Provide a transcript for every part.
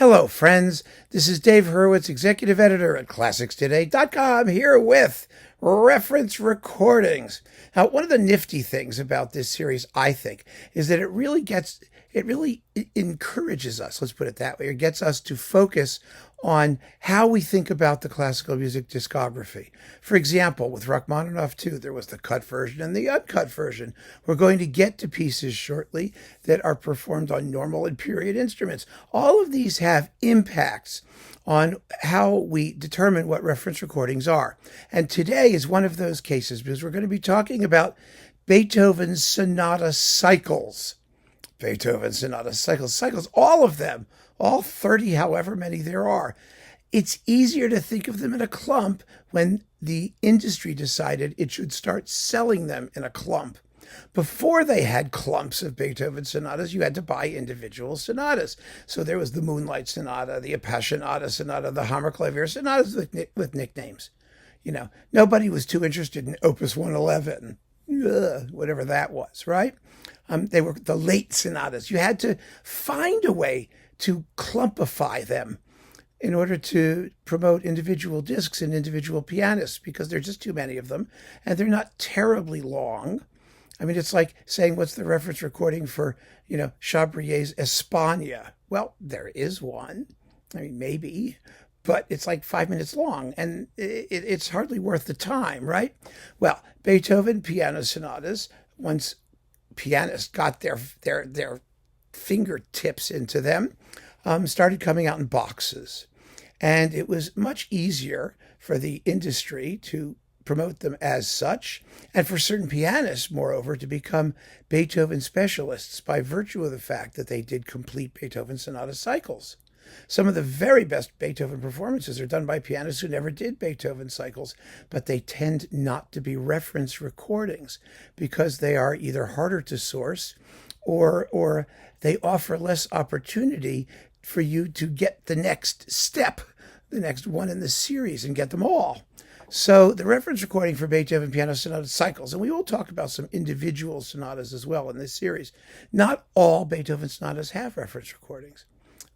Hello, friends. This is Dave Hurwitz, executive editor at ClassicsToday.com, here with reference recordings. Now, one of the nifty things about this series, I think, is that it really encourages us, let's put it that way, or gets us to focus on how we think about the classical music discography. For example, with Rachmaninoff 2, there was the cut version and the uncut version. We're going to get to pieces shortly that are performed on normal and period instruments. All of these have impacts on how we determine what reference recordings are. And today is one of those cases because we're going to be talking about Beethoven's Sonata cycles. Cycles, all of them, all 30, however many there are. It's easier to think of them in a clump when the industry decided it should start selling them in a clump. Before they had clumps of Beethoven sonatas, you had to buy individual sonatas. So there was the Moonlight Sonata, the Appassionata Sonata, the Hammerklavier sonatas with nicknames. You know, nobody was too interested in Opus 111, whatever that was, right? They were the late sonatas. You had to find a way to clumpify them in order to promote individual discs and individual pianists because there are just too many of them, and they're not terribly long. I mean, it's like saying, what's the reference recording for, Chabrier's Espagne? Well, there is one. I mean, maybe, but it's like 5 minutes long, and it's hardly worth the time, right? Well, Beethoven Piano Sonatas, once pianists got their fingertips into them, started coming out in boxes. And it was much easier for the industry to promote them as such, and for certain pianists, moreover, to become Beethoven specialists by virtue of the fact that they did complete Beethoven sonata cycles. Some of the very best Beethoven performances are done by pianists who never did Beethoven cycles, but they tend not to be reference recordings because they are either harder to source or they offer less opportunity for you to get the next step, the next one in the series, and get them all. So the reference recording for Beethoven Piano Sonata cycles, and we will talk about some individual sonatas as well in this series. Not all Beethoven sonatas have reference recordings.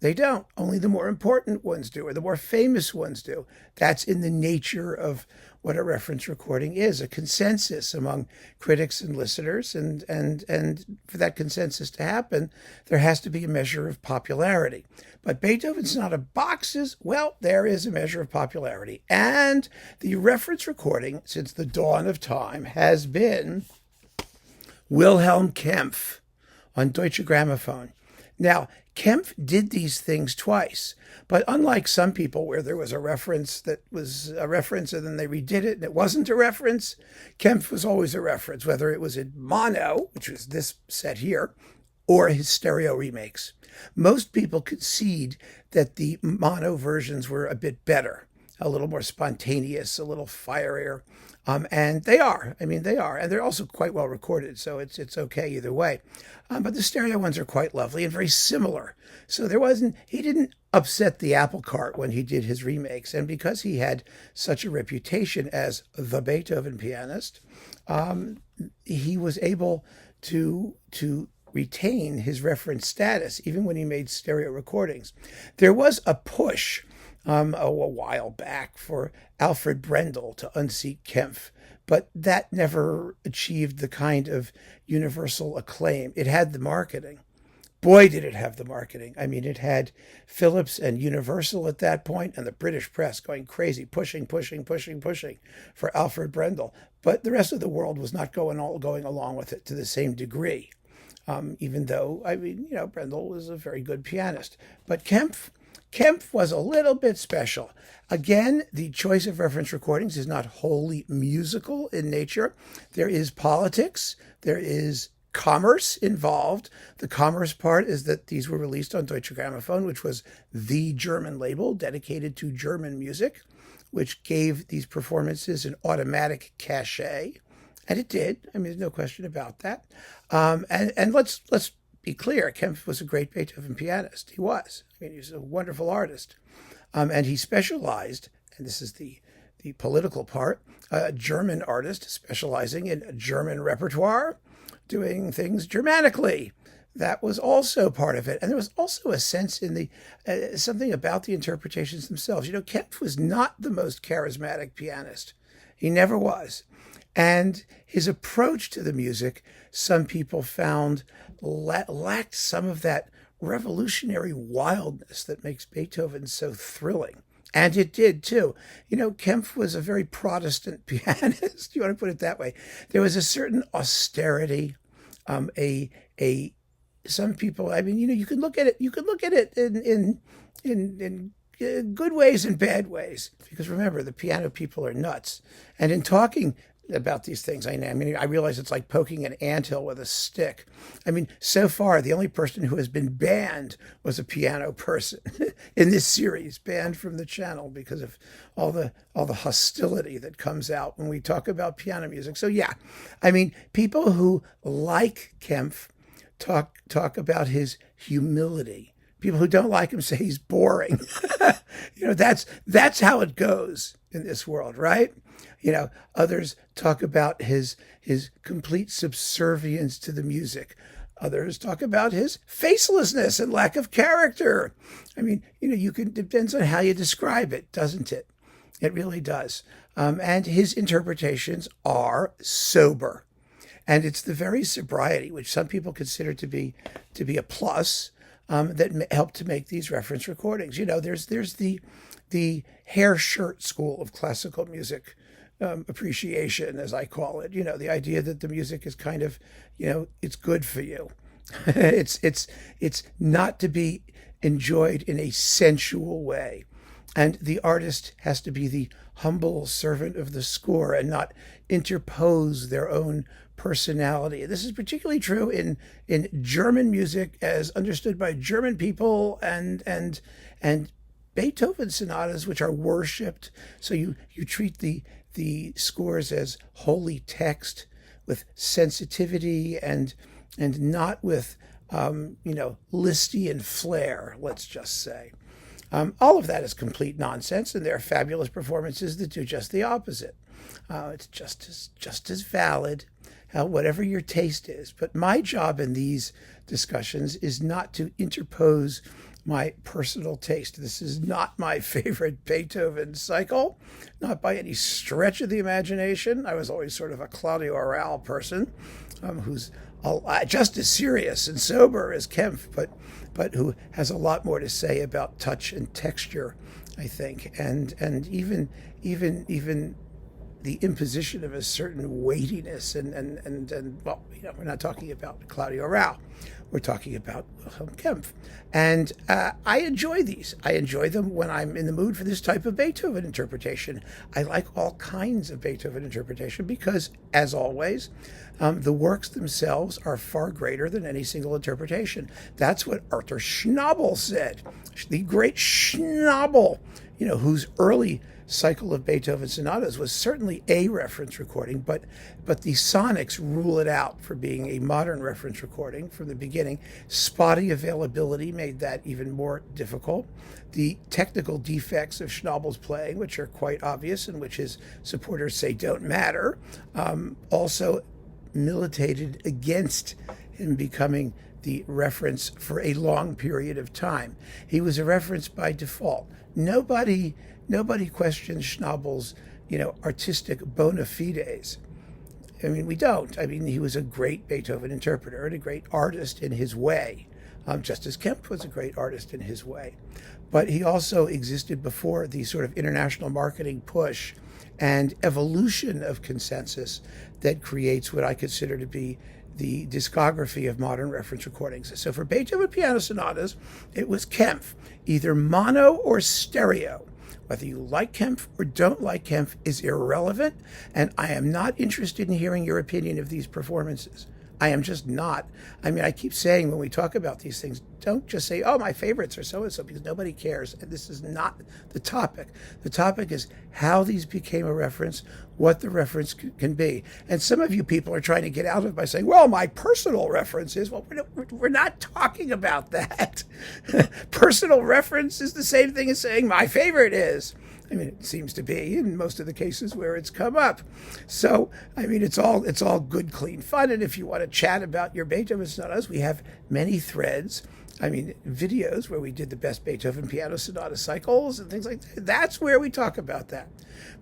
They don't. Only the more important ones do, or the more famous ones do. That's in the nature of what a reference recording is, a consensus among critics and listeners. And for that consensus to happen, there has to be a measure of popularity. But Beethoven Sonata boxes, well, there is a measure of popularity. And the reference recording, since the dawn of time, has been Wilhelm Kempff on Deutsche Grammophon. Now, Kempff did these things twice, but unlike some people where there was a reference that was a reference and then they redid it and it wasn't a reference, Kempff was always a reference, whether it was in mono, which was this set here, or his stereo remakes. Most people concede that the mono versions were a bit better, a little more spontaneous, a little fierier. And they are. I mean, they are. And they're also quite well recorded, so it's okay either way. But the stereo ones are quite lovely and very similar. So he didn't upset the apple cart when he did his remakes. And because he had such a reputation as the Beethoven pianist, he was able to retain his reference status, even when he made stereo recordings. There was a push a while back for Alfred Brendel to unseat Kempff, but that never achieved the kind of universal acclaim. It had the marketing. Boy, did it have the marketing. I mean, it had Philips and Universal at that point and the British press going crazy, pushing for Alfred Brendel. But the rest of the world was not going along with it to the same degree, even though, Brendel was a very good pianist. But Kempff was a little bit special. Again, the choice of reference recordings is not wholly musical in nature. There is politics. There is commerce involved. The commerce part is that these were released on Deutsche Grammophon, which was the German label dedicated to German music, which gave these performances an automatic cachet. And it did. I mean, there's no question about that. And let's be clear, Kempff was a great Beethoven pianist. He was. I mean, he was a wonderful artist. And he specialized, and this is the political part, a German artist specializing in German repertoire, doing things Germanically. that was also part of it. And there was also a sense in the something about the interpretations themselves. Kempff was not the most charismatic pianist. He never was. And his approach to the music, some people found lacked some of that revolutionary wildness that makes Beethoven so thrilling. And it did too. Kempff was a very Protestant pianist. You want to put it that way. There was a certain austerity, a some people. I mean, you can look at it. You can look at it in good ways and bad ways. Because remember, the piano people are nuts. And in talking about these things, I realize it's like poking an anthill with a stick. I mean, so far, the only person who has been banned was a piano person in this series, banned from the channel because of all the hostility that comes out when we talk about piano music. So yeah, I mean, people who like Kempff talk about his humility. People who don't like him say he's boring. That's how it goes in this world, right? Others talk about his complete subservience to the music. Others talk about his facelessness and lack of character. I mean, it depends on how you describe it, doesn't it? It really does. And his interpretations are sober. And it's the very sobriety, which some people consider to be a plus, that helped to make these reference recordings. There's the hair shirt school of classical music appreciation, as I call it. The idea that the music is kind of, it's good for you. it's not to be enjoyed in a sensual way. And the artist has to be the humble servant of the score and not interpose their own personality. This is particularly true in German music as understood by German people and Beethoven sonatas, which are worshipped. So you treat the scores as holy text with sensitivity and not with Lisztian flair, let's just say. All of that is complete nonsense, and there are fabulous performances that do just the opposite. It's just as valid, whatever your taste is. But my job in these discussions is not to interpose my personal taste. This is not my favorite Beethoven cycle, not by any stretch of the imagination. I was always sort of a Claudio Arrau person, who's just as serious and sober as Kempff, but who has a lot more to say about touch and texture, I think, and even the imposition of a certain weightiness and well, we're not talking about Claudio Arrau. We're talking about Wilhelm Kempff. And I enjoy these. I enjoy them when I'm in the mood for this type of Beethoven interpretation. I like all kinds of Beethoven interpretation because, as always, the works themselves are far greater than any single interpretation. That's what Arthur Schnabel said. The great Schnabel, whose early cycle of Beethoven sonatas was certainly a reference recording, but the sonics rule it out for being a modern reference recording from the beginning. Spotty availability made that even more difficult. The technical defects of Schnabel's playing, which are quite obvious and which his supporters say don't matter, also militated against him becoming the reference for a long period of time. He was a reference by default. Nobody questions Schnabel's, artistic bona fides. I mean, we don't. I mean, he was a great Beethoven interpreter and a great artist in his way, just as Kempff was a great artist in his way. But he also existed before the sort of international marketing push and evolution of consensus that creates what I consider to be the discography of modern reference recordings. So for Beethoven piano sonatas, it was Kempff, either mono or stereo. Whether you like Kempff or don't like Kempff is irrelevant, and I am not interested in hearing your opinion of these performances. I am just not. I mean, I keep saying when we talk about these things, Don't just say, oh, my favorites are so-and-so, because nobody cares. And this is not the topic. The topic is how these became a reference, what the reference can be. And some of you people are trying to get out of it by saying, well, my personal reference is, well, we're not talking about that. Personal reference is the same thing as saying my favorite is. I mean, it seems to be in most of the cases where it's come up. So, I mean, it's all good, clean fun. And if you want to chat about your Beethoven sonatas, we have many threads. I mean, videos where we did the best Beethoven piano sonata cycles and things like that. That's where we talk about that.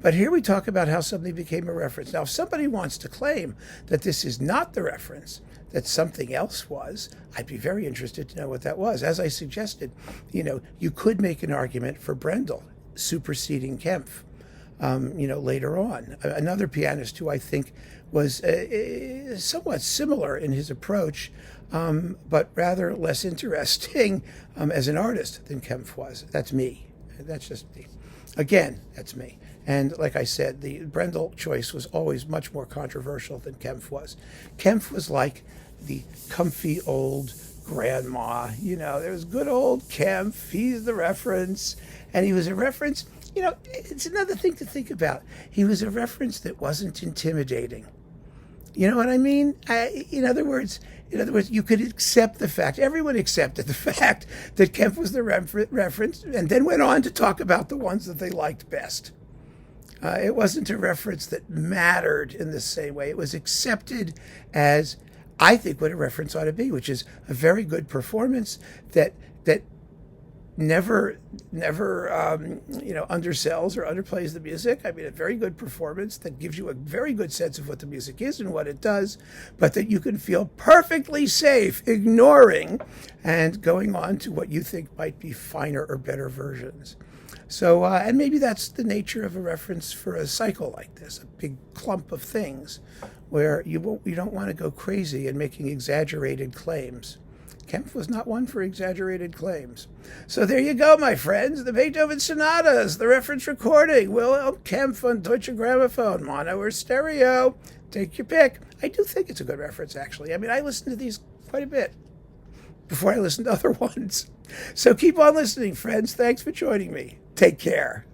But here we talk about how something became a reference. Now, if somebody wants to claim that this is not the reference, that something else was, I'd be very interested to know what that was. As I suggested, you could make an argument for Brendel superseding Kempff, later on. Another pianist who I think was somewhat similar in his approach, but rather less interesting as an artist than Kempff was. That's me. That's just me. Again, that's me. And like I said, the Brendel choice was always much more controversial than Kempff was. Kempff was like the comfy old grandma. There was good old Kempff. He's the reference. And he was a reference, it's another thing to think about. He was a reference that wasn't intimidating. You know what I mean? In other words, you could accept the fact, everyone accepted the fact that Kempff was the reference, and then went on to talk about the ones that they liked best. It wasn't a reference that mattered in the same way. It was accepted as, I think, what a reference ought to be, which is a very good performance that never undersells or underplays the music. I mean, a very good performance that gives you a very good sense of what the music is and what it does, but that you can feel perfectly safe ignoring and going on to what you think might be finer or better versions. So, and maybe that's the nature of a reference for a cycle like this, a big clump of things where you don't want to go crazy in making exaggerated claims. Kempff was not one for exaggerated claims. So there you go, my friends. The Beethoven Sonatas, the reference recording. Wilhelm Kempff on Deutsche Grammophon, mono or stereo. Take your pick. I do think it's a good reference, actually. I mean, I listen to these quite a bit before I listen to other ones. So keep on listening, friends. Thanks for joining me. Take care.